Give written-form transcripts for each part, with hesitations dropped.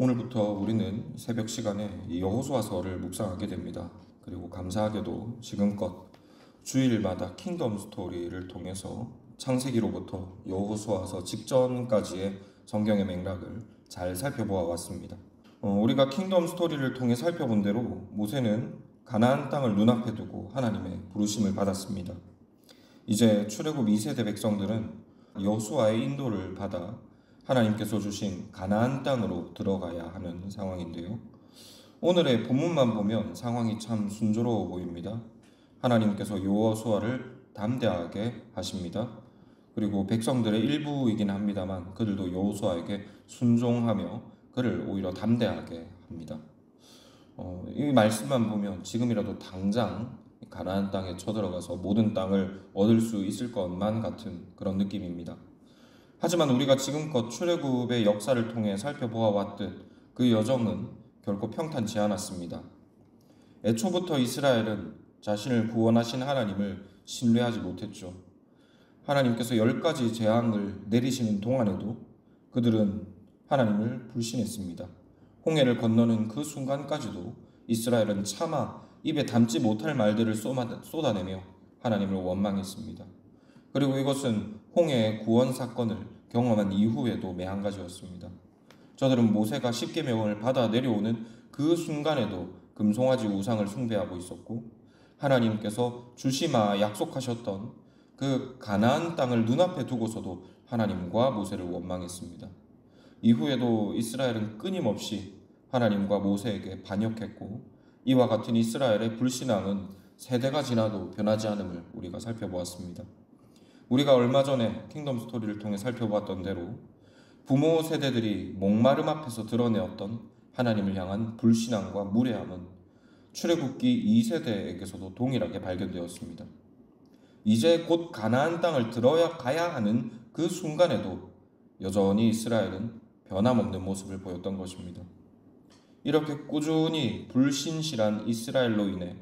오늘부터 우리는 새벽 시간에 이 여호수아서를 묵상하게 됩니다. 그리고 감사하게도 지금껏 주일마다 킹덤 스토리를 통해서 창세기로부터 여호수아서 직전까지의 성경의 맥락을 잘 살펴보아 왔습니다. 우리가 킹덤 스토리를 통해 살펴본 대로 모세는 가나안 땅을 눈앞에 두고 하나님의 부르심을 받았습니다. 이제 출애굽 2세대 백성들은 여호수아의 인도를 받아 하나님께서 주신 가나안 땅으로 들어가야 하는 상황인데요. 오늘의 본문만 보면 상황이 참 순조로워 보입니다. 하나님께서 여호수아를 담대하게 하십니다. 그리고 백성들의 일부이긴 합니다만 그들도 여호수아에게 순종하며 그를 오히려 담대하게 합니다. 이 말씀만 보면 지금이라도 당장 가나안 땅에 쳐들어가서 모든 땅을 얻을 수 있을 것만 같은 그런 느낌입니다. 하지만 우리가 지금껏 출애굽의 역사를 통해 살펴보아 왔듯 그 여정은 결코 평탄치 않았습니다. 애초부터 이스라엘은 자신을 구원하신 하나님을 신뢰하지 못했죠. 하나님께서 10가지 재앙을 내리시는 동안에도 그들은 하나님을 불신했습니다. 홍해를 건너는 그 순간까지도 이스라엘은 차마 입에 담지 못할 말들을 쏟아내며 하나님을 원망했습니다. 그리고 이것은 홍해의 구원 사건을 경험한 이후에도 매한가지였습니다. 저들은 모세가 십계명을 받아 내려오는 그 순간에도 금송아지 우상을 숭배하고 있었고 하나님께서 주시마 약속하셨던 그 가나안 땅을 눈앞에 두고서도 하나님과 모세를 원망했습니다. 이후에도 이스라엘은 끊임없이 하나님과 모세에게 반역했고 이와 같은 이스라엘의 불신앙은 세대가 지나도 변하지 않음을 우리가 살펴보았습니다. 우리가 얼마 전에 킹덤 스토리를 통해 살펴보았던 대로 부모 세대들이 목마름 앞에서 드러내었던 하나님을 향한 불신앙과 무례함은 출애굽기 2세대에게서도 동일하게 발견되었습니다. 이제 곧 가나안 땅을 들어가야 하는 그 순간에도 여전히 이스라엘은 변함없는 모습을 보였던 것입니다. 이렇게 꾸준히 불신실한 이스라엘로 인해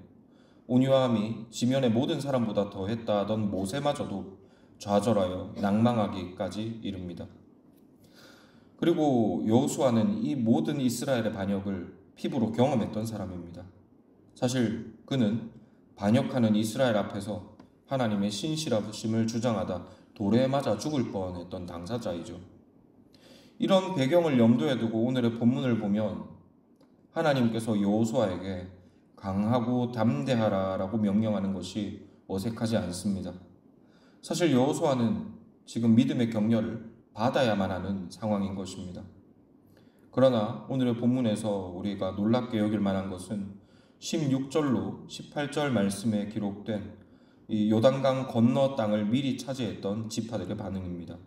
온유함이 지면의 모든 사람보다 더했다 하던 모세마저도 좌절하여 낭망하기까지 이릅니다. 그리고 여호수아는 이 모든 이스라엘의 반역을 피부로 경험했던 사람입니다. 사실 그는 반역하는 이스라엘 앞에서 하나님의 신실하심을 주장하다 돌에 맞아 죽을 뻔했던 당사자이죠. 이런 배경을 염두에 두고 오늘의 본문을 보면 하나님께서 여호수아에게 강하고 담대하라라고 명령하는 것이 어색하지 않습니다. 사실 여호수아는 지금 믿음의 격려를 받아야만 하는 상황인 것입니다. 그러나 오늘의 본문에서 우리가 놀랍게 여길 만한 것은 16절로 18절 말씀에 기록된 이 요단강 건너 땅을 미리 차지했던 지파들의 반응입니다.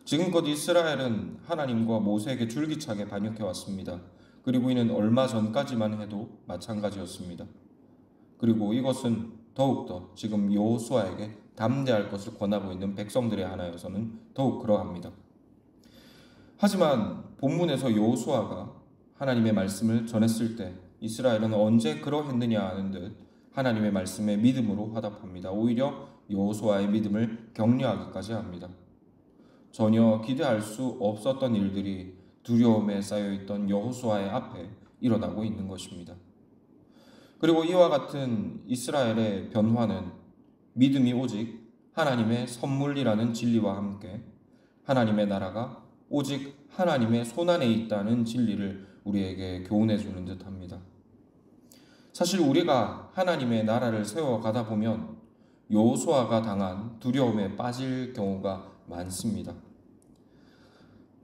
지금껏 이스라엘은 하나님과 모세에게 줄기차게 반역해왔습니다. 그리고 이는 얼마 전까지만 해도 마찬가지였습니다. 그리고 이것은 더욱더 지금 여호수아에게 담대할 것을 권하고 있는 백성들의 하나여서는 더욱 그러합니다. 하지만 본문에서 여호수아가 하나님의 말씀을 전했을 때 이스라엘은 언제 그러했느냐 하는 듯 하나님의 말씀에 믿음으로 화답합니다. 오히려 여호수아의 믿음을 격려하기까지 합니다. 전혀 기대할 수 없었던 일들이 두려움에 쌓여있던 여호수아의 앞에 일어나고 있는 것입니다. 그리고 이와 같은 이스라엘의 변화는 믿음이 오직 하나님의 선물이라는 진리와 함께 하나님의 나라가 오직 하나님의 손안에 있다는 진리를 우리에게 교훈해 주는 듯합니다. 사실 우리가 하나님의 나라를 세워가다 보면 여호수아가 당한 두려움에 빠질 경우가 많습니다.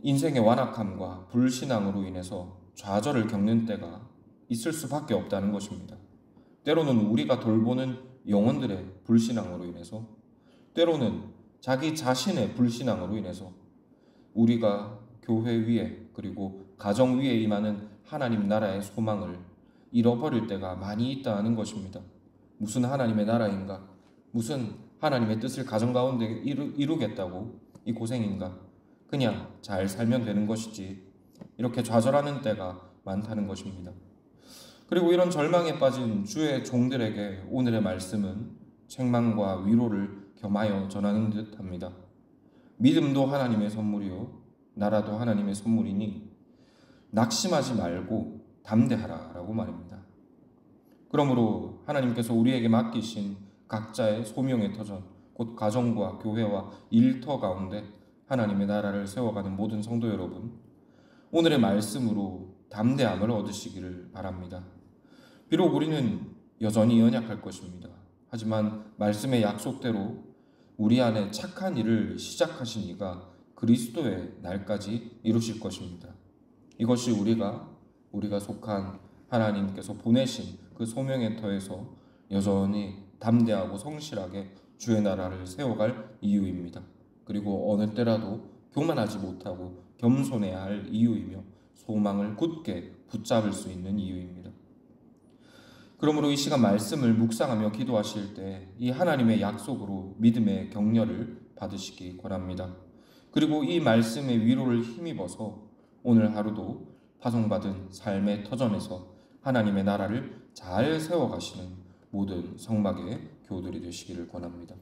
인생의 완악함과 불신앙으로 인해서 좌절을 겪는 때가 있을 수밖에 없다는 것입니다. 때로는 우리가 돌보는 영혼들의 불신앙으로 인해서, 때로는 자기 자신의 불신앙으로 인해서 우리가 교회 위에 그리고 가정 위에 임하는 하나님 나라의 소망을 잃어버릴 때가 많이 있다는 것입니다. 무슨 하나님의 나라인가? 무슨 하나님의 뜻을 가정 가운데 이루겠다고 이 고생인가? 그냥 잘 살면 되는 것이지. 이렇게 좌절하는 때가 많다는 것입니다. 그리고 이런 절망에 빠진 주의 종들에게 오늘의 말씀은 책망과 위로를 겸하여 전하는 듯합니다. 믿음도 하나님의 선물이요 나라도 하나님의 선물이니 낙심하지 말고 담대하라라고 말입니다. 그러므로 하나님께서 우리에게 맡기신 각자의 소명의 터전, 곧 가정과 교회와 일터 가운데 하나님의 나라를 세워가는 모든 성도 여러분, 오늘의 말씀으로 담대함을 얻으시기를 바랍니다. 비록 우리는 여전히 연약할 것입니다. 하지만 말씀의 약속대로 우리 안에 착한 일을 시작하신 이가 그리스도의 날까지 이루실 것입니다. 이것이 우리가 속한 하나님께서 보내신 그 소명의 터에서 여전히 담대하고 성실하게 주의 나라를 세워갈 이유입니다. 그리고 어느 때라도 교만하지 못하고 겸손해야 할 이유이며 소망을 굳게 붙잡을 수 있는 이유입니다. 그러므로 이 시간 말씀을 묵상하며 기도하실 때 이 하나님의 약속으로 믿음의 격려를 받으시기 바랍니다. 그리고 이 말씀의 위로를 힘입어서 오늘 하루도 파송받은 삶의 터전에서 하나님의 나라를 잘 세워가시는 모든 성막의 교우들이 되시기를 권합니다.